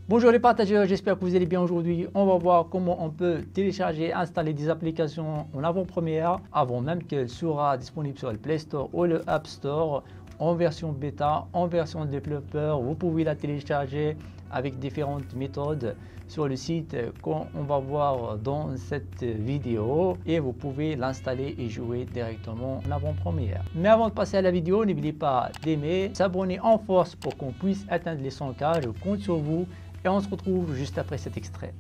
Bonjour les partageurs, j'espère que vous allez bien aujourd'hui. On va voir comment on peut télécharger et installer des applications en avant-première avant même qu'elle sera disponible sur le Play Store ou le App Store en version bêta, en version développeur. Vous pouvez la télécharger avec différentes méthodes sur le site qu'on va voir dans cette vidéo et vous pouvez l'installer et jouer directement en avant-première. Mais avant de passer à la vidéo, n'oubliez pas d'aimer, s'abonner en force pour qu'on puisse atteindre les 100K. Je compte sur vous. Et on se retrouve juste après cet extrait.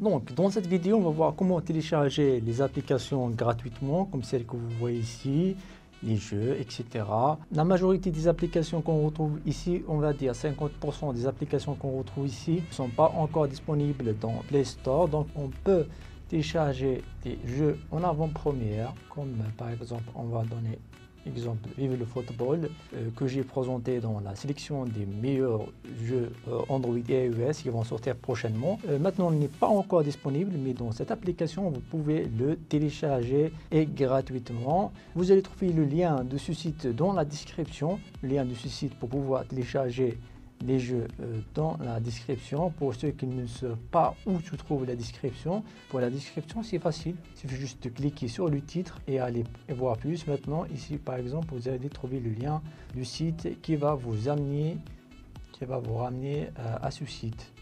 Donc, dans cette vidéo, on va voir comment télécharger les applications gratuitement, comme celles que vous voyez ici, les jeux, etc. La majorité des applications qu'on retrouve ici, on va dire 50% des applications qu'on retrouve ici, ne sont pas encore disponibles dans Play Store. Donc, on peut télécharger des jeux en avant-première, comme par exemple, on va donner exemple Vive le football que j'ai présenté dans la sélection des meilleurs jeux Android et iOS qui vont sortir prochainement. Maintenant, il n'est pas encore disponible, mais dans cette application, vous pouvez le télécharger et gratuitement. Vous allez trouver le lien de ce site dans la description, le lien de ce site pour pouvoir télécharger les jeux dans la description. Pour ceux qui ne savent pas où se trouve la description, pour la description c'est facile, il suffit juste de cliquer sur le titre et aller voir plus. Maintenant ici par exemple vous allez trouver le lien du site qui va vous ramener à ce site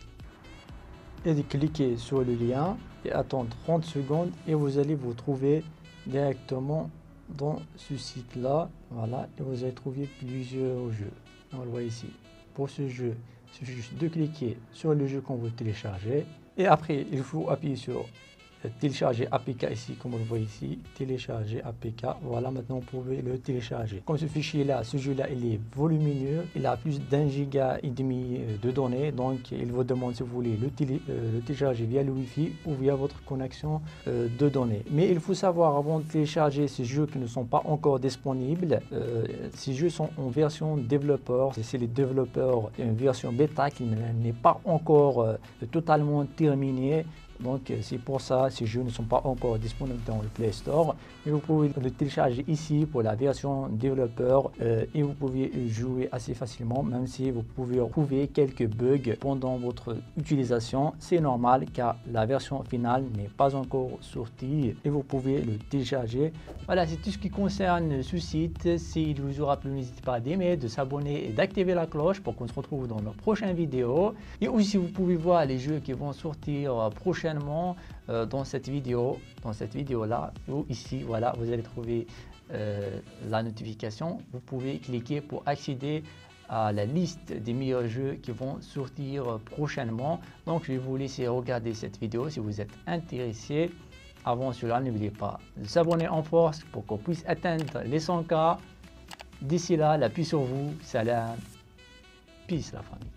et de cliquer sur le lien et attendre 30 secondes et vous allez vous trouver directement dans ce site là. Voilà, et vous allez trouver plusieurs jeux. On le voit ici. Pour ce jeu, il suffit juste de cliquer sur le jeu qu'on veut télécharger. Et après, il faut appuyer sur télécharger APK ici, comme vous le voyez ici. Télécharger APK. Voilà, maintenant vous pouvez le télécharger. Comme ce fichier-là, ce jeu-là, il est volumineux. Il a plus d'1,5 giga de données. Donc, il vous demande si vous voulez le télécharger via le Wi-Fi ou via votre connexion de données. Mais il faut savoir, avant de télécharger ces jeux qui ne sont pas encore disponibles, ces jeux sont en version développeur. C'est les développeurs, une version bêta qui n'est pas encore totalement terminée. Donc c'est pour ça ces jeux ne sont pas encore disponibles dans le Play Store. Mais vous pouvez le télécharger ici pour la version développeur et vous pouvez jouer assez facilement, même si vous pouvez trouver quelques bugs pendant votre utilisation. C'est normal car la version finale n'est pas encore sortie et vous pouvez le télécharger. Voilà, c'est tout ce qui concerne ce site. S'il vous aura plu, n'hésitez pas d'aimer, de s'abonner et d'activer la cloche pour qu'on se retrouve dans nos prochaines vidéos. Et aussi vous pouvez voir les jeux qui vont sortir prochainement dans cette vidéo là ou ici. Voilà, vous allez trouver la notification. Vous pouvez cliquer pour accéder à la liste des meilleurs jeux qui vont sortir prochainement. Donc je vais vous laisser regarder cette vidéo si vous êtes intéressé. Avant cela, n'oubliez pas de s'abonner en force pour qu'on puisse atteindre les 100K. D'ici là, la paix sur vous. Salam, peace la famille.